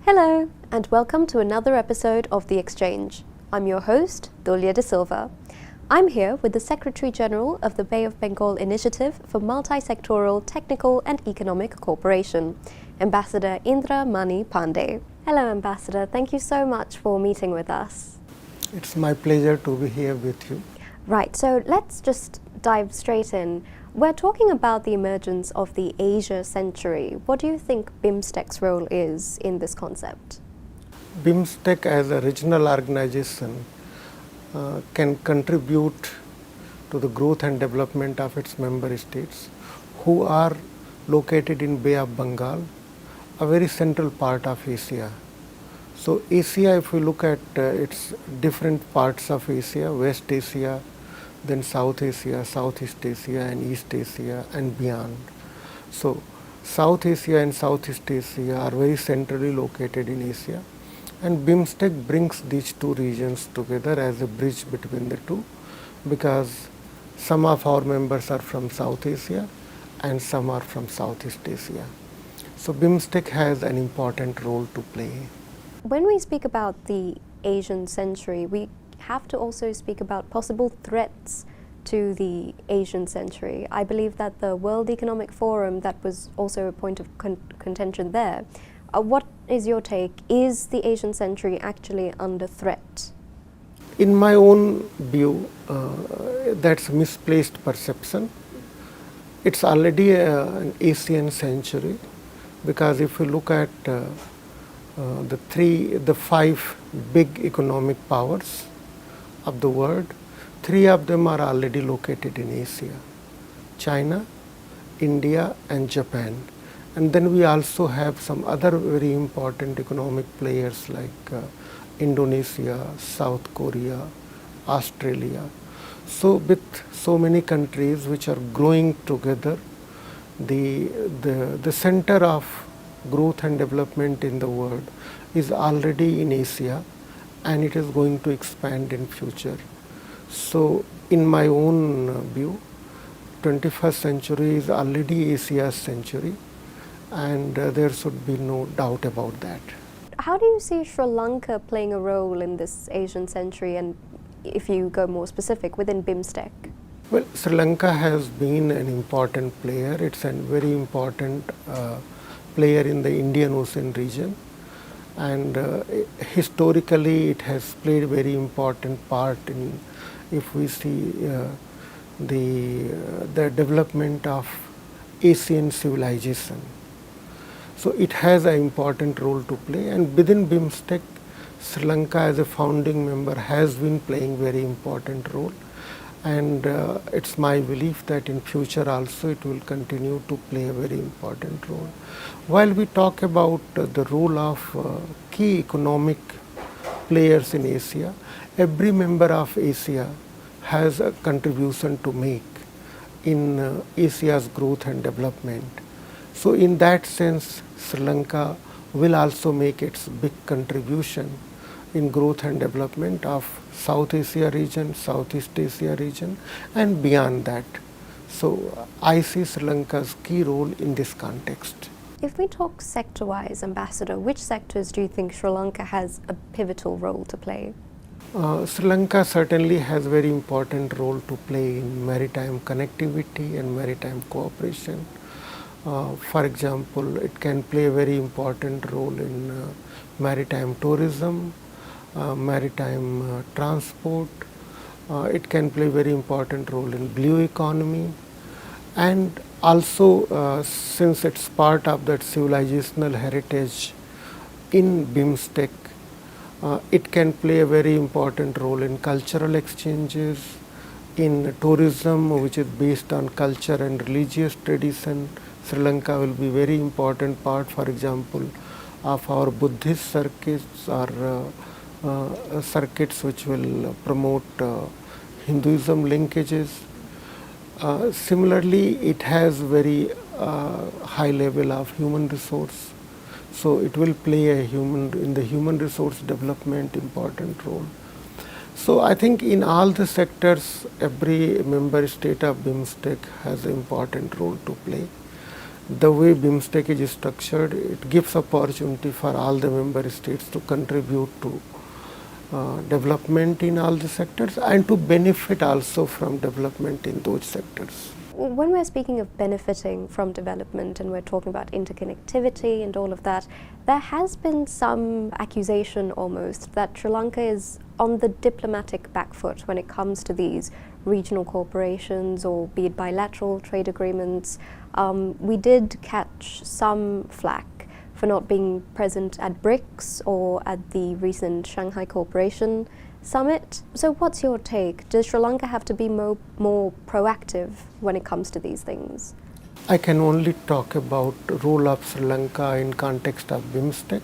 Hello, and welcome to another episode of The Exchange. I'm your host, Dulya De Silva. I'm here with the Secretary General of the Bay of Bengal Initiative for Multi-Sectoral Technical and Economic Cooperation, Ambassador Indra Mani Pandey. Hello, Ambassador. Thank you so much for meeting with us. It's my pleasure to be here with you. Right, so let's just dive straight in. We're talking about the emergence of the Asia century. What do you think BIMSTEC's role is in this concept? BIMSTEC as a regional organization can contribute to the growth and development of its member states who are located in Bay of Bengal, a very central part of Asia. So Asia, if we look at its different parts of Asia, West Asia, then South Asia, Southeast Asia and East Asia and beyond. So South Asia and Southeast Asia are very centrally located in Asia, and BIMSTEC brings these two regions together as a bridge between the two, because some of our members are from South Asia and some are from Southeast Asia. So BIMSTEC has an important role to play. When we speak about the Asian century, we have to also speak about possible threats to the Asian century. I believe that the World Economic Forum, that was also a point of contention there. What is your take? Is the Asian century actually under threat? In my own view, that's misplaced perception. It's already an Asian century, because if you look at the five big economic powers of the world, three of them are already located in Asia: China, India and Japan. And then we also have some other very important economic players like Indonesia, South Korea, Australia. So with so many countries which are growing together, the center of growth and development in the world is already in Asia, and it is going to expand in future. So in my own view, 21st century is already Asia's century, and there should be no doubt about that. How do you see Sri Lanka playing a role in this Asian century, and if you go more specific, within BIMSTEC? Well, Sri Lanka has been an important player. It's a very important player in the Indian Ocean region, and historically it has played a very important part in, if we see the development of Asian civilization. So it has an important role to play, and within BIMSTEC, Sri Lanka as a founding member has been playing very important role, and it's my belief that in future also it will continue to play a very important role. While we talk about the role of key economic players in Asia, every member of Asia has a contribution to make in Asia's growth and development. So in that sense, Sri Lanka will also make its big contribution in growth and development of South Asia region, Southeast Asia region and beyond that. So I see Sri Lanka's key role in this context. If we talk sector-wise, Ambassador, which sectors do you think Sri Lanka has a pivotal role to play? Sri Lanka certainly has a very important role to play in maritime connectivity and maritime cooperation. For example, it can play a very important role in maritime tourism, maritime transport. It can play a very important role in blue economy, and also since it's part of that civilizational heritage in BIMSTEC, it can play a very important role in cultural exchanges, in tourism which is based on culture and religious tradition. Sri Lanka will be very important part, for example, of our Buddhist circuits or circuits which will promote Hinduism linkages. Similarly, it has very high level of human resource, so it will play in the human resource development important role. So I think in all the sectors, every member state of BIMSTEC has an important role to play. the way BIMSTEC is structured, it gives opportunity for all the member states to contribute to development in all the sectors and to benefit also from development in those sectors. When we're speaking of benefiting from development and we're talking about interconnectivity and all of that, there has been some accusation almost that Sri Lanka is on the diplomatic back foot when it comes to these regional corporations or be it bilateral trade agreements. We did catch some flack for not being present at BRICS or at the recent Shanghai Cooperation Summit. So what's your take? Does Sri Lanka have to be more proactive when it comes to these things? I can only talk about role of Sri Lanka in context of BIMSTEC,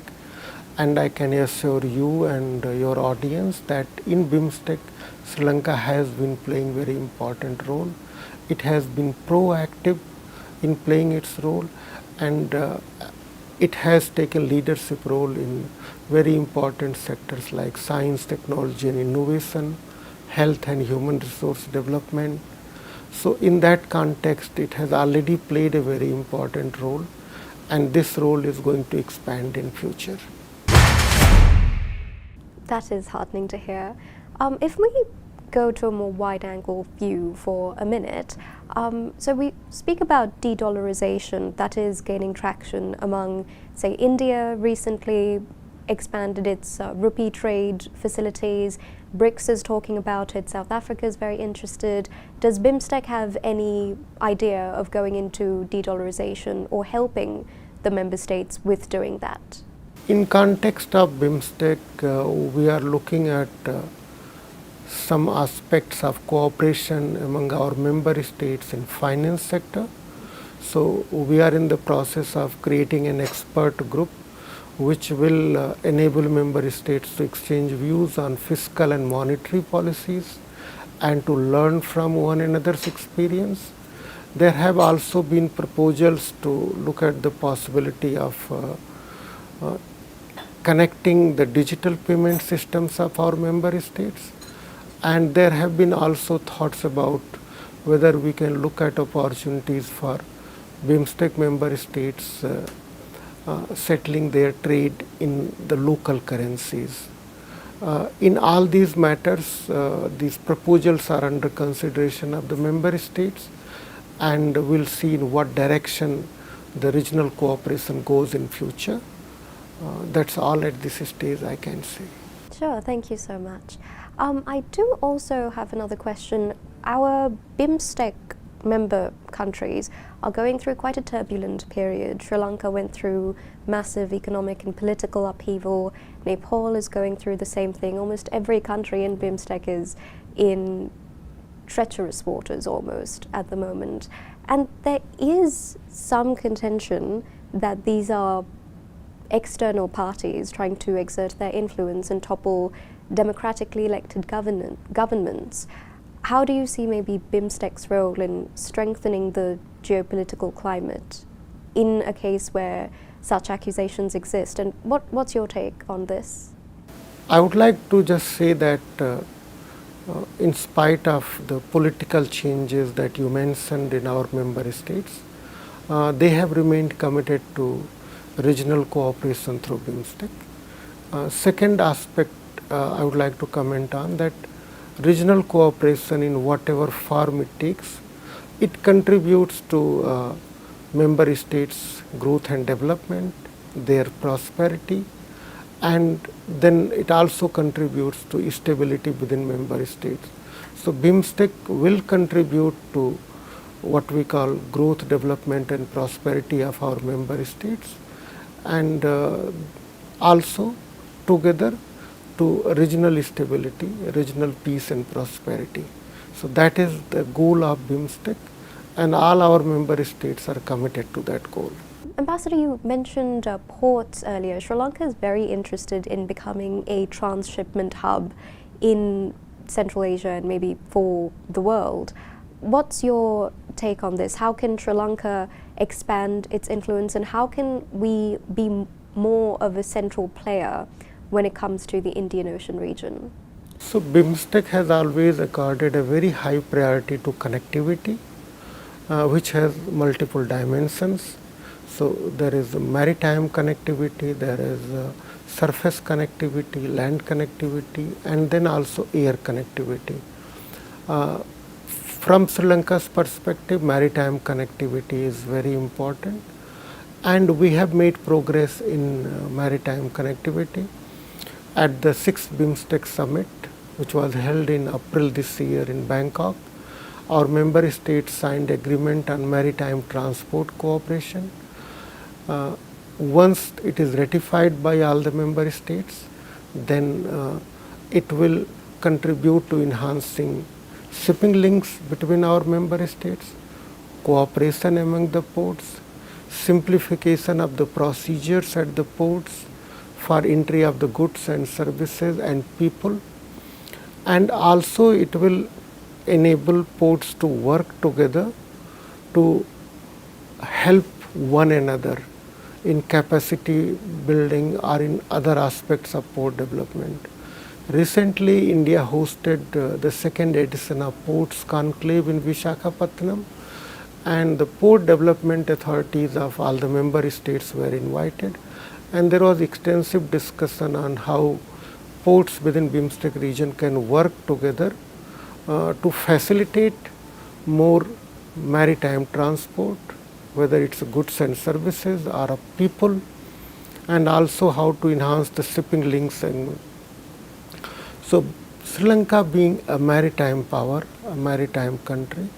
and I can assure you and your audience that in BIMSTEC, Sri Lanka has been playing very important role. It has been proactive in playing its role, and it has taken leadership role in very important sectors like science, technology and innovation, health and human resource development. So in that context, it has already played a very important role, and this role is going to expand in future. That is heartening to hear. If we go to a more wide-angle view for a minute, so we speak about de-dollarization that is gaining traction among, say, India recently expanded its rupee trade facilities. BRICS is talking about it. South Africa is very interested. Does BIMSTEC have any idea of going into de-dollarization or helping the member states with doing that? In context of BIMSTEC, we are looking at some aspects of cooperation among our member states in finance sector. So we are in the process of creating an expert group which will enable member states to exchange views on fiscal and monetary policies and to learn from one another's experience. There have also been proposals to look at the possibility of connecting the digital payment systems of our member states. And there have been also thoughts about whether we can look at opportunities for BIMSTEC member states settling their trade in the local currencies. In all these matters, these proposals are under consideration of the member states, and we'll see in what direction the regional cooperation goes in future. That's all at this stage I can say. Sure, thank you so much. I do also have another question. Our BIMSTEC member countries are going through quite a turbulent period. Sri Lanka went through massive economic and political upheaval. Nepal is going through the same thing. Almost every country in BIMSTEC is in treacherous waters almost at the moment. And there is some contention that these are external parties trying to exert their influence and topple democratically elected governments. How do you see maybe BIMSTEC's role in strengthening the geopolitical climate in a case where such accusations exist? And what's your take on this? I would like to just say that in spite of the political changes that you mentioned in our member states, they have remained committed to regional cooperation through BIMSTEC. Second aspect I would like to comment on that regional cooperation in whatever form it takes, it contributes to member states' growth and development, their prosperity, and then it also contributes to stability within member states. So BIMSTEC will contribute to what we call growth, development and prosperity of our member states, and also together to regional stability, regional peace and prosperity. So that is the goal of BIMSTEC, and all our member states are committed to that goal. Ambassador, you mentioned ports earlier. Sri Lanka is very interested in becoming a transshipment hub in Central Asia and maybe for the world. What's your take on this? How can Sri Lanka expand its influence, and how can we be more of a central player when it comes to the Indian Ocean region? So BIMSTEC has always accorded a very high priority to connectivity, which has multiple dimensions. So there is maritime connectivity, there is surface connectivity, land connectivity, and then also air connectivity. From Sri Lanka's perspective, maritime connectivity is very important, and we have made progress in maritime connectivity. At the 6th BIMSTEC Summit, which was held in April this year in Bangkok, our member states signed agreement on maritime transport cooperation. Once it is ratified by all the member states, then it will contribute to enhancing shipping links between our member states, cooperation among the ports, simplification of the procedures at the ports for entry of the goods and services and people, and also it will enable ports to work together to help one another in capacity building or in other aspects of port development. Recently, India hosted the second edition of Ports Conclave in Visakhapatnam, and the port development authorities of all the member states were invited, and there was extensive discussion on how ports within BIMSTEC region can work together to facilitate more maritime transport, whether it's goods and services or of people, and also how to enhance the shipping links. And so Sri Lanka being a maritime power, a maritime country,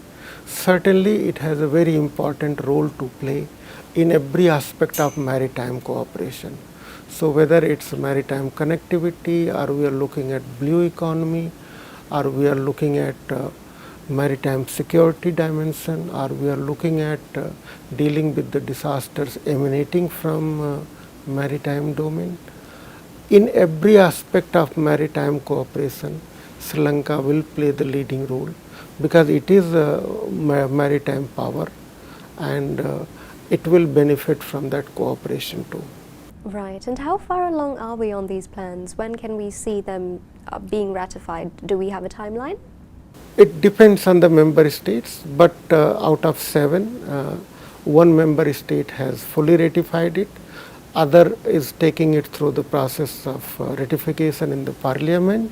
certainly it has a very important role to play in every aspect of maritime cooperation. So whether it's maritime connectivity, or we are looking at blue economy, or we are looking at maritime security dimension, or we are looking at dealing with the disasters emanating from maritime domain. In every aspect of maritime cooperation, Sri Lanka will play the leading role, because it is a maritime power, and it will benefit from that cooperation too. Right, and how far along are we on these plans? When can we see them being ratified? Do we have a timeline? It depends on the member states, but out of 7, one member state has fully ratified it, other is taking it through the process of ratification in the parliament,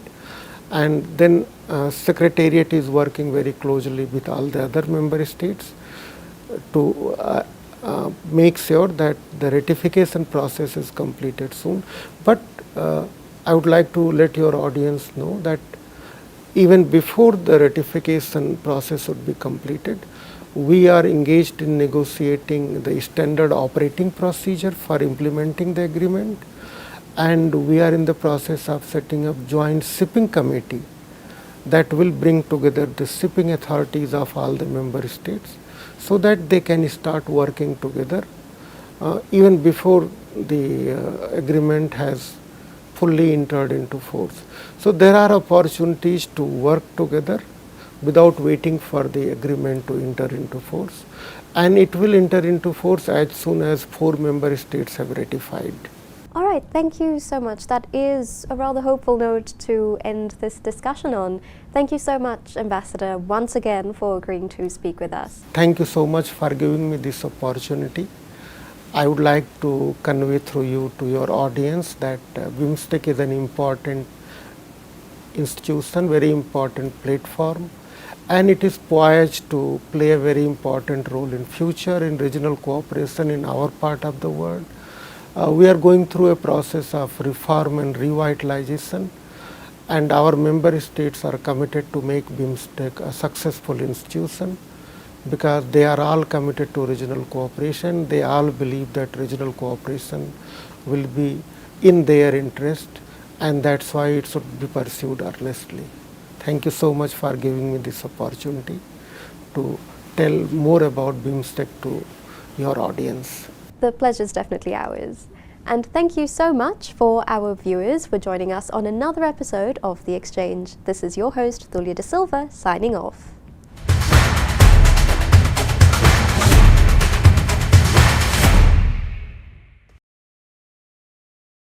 and then Secretariat is working very closely with all the other member states to make sure that the ratification process is completed soon. But I would like to let your audience know that even before the ratification process would be completed, we are engaged in negotiating the standard operating procedure for implementing the agreement, and we are in the process of setting up joint shipping committee that will bring together the shipping authorities of all the member states, so that they can start working together even before the agreement has fully entered into force. So there are opportunities to work together without waiting for the agreement to enter into force, and it will enter into force as soon as 4 member states have ratified. All right, thank you so much. That is a rather hopeful note to end this discussion on. Thank you so much, Ambassador, once again for agreeing to speak with us. Thank you so much for giving me this opportunity. I would like to convey through you to your audience that BIMSTEC is an important institution, very important platform, and it is poised to play a very important role in future in regional cooperation in our part of the world. We are going through a process of reform and revitalization, and our member states are committed to make BIMSTEC a successful institution, because they are all committed to regional cooperation. They all believe that regional cooperation will be in their interest, and that's why it should be pursued earnestly. Thank you so much for giving me this opportunity to tell more about BIMSTEC to your audience. The pleasure is definitely ours. And thank you so much for our viewers for joining us on another episode of The Exchange. This is your host, Dulya De Silva, signing off.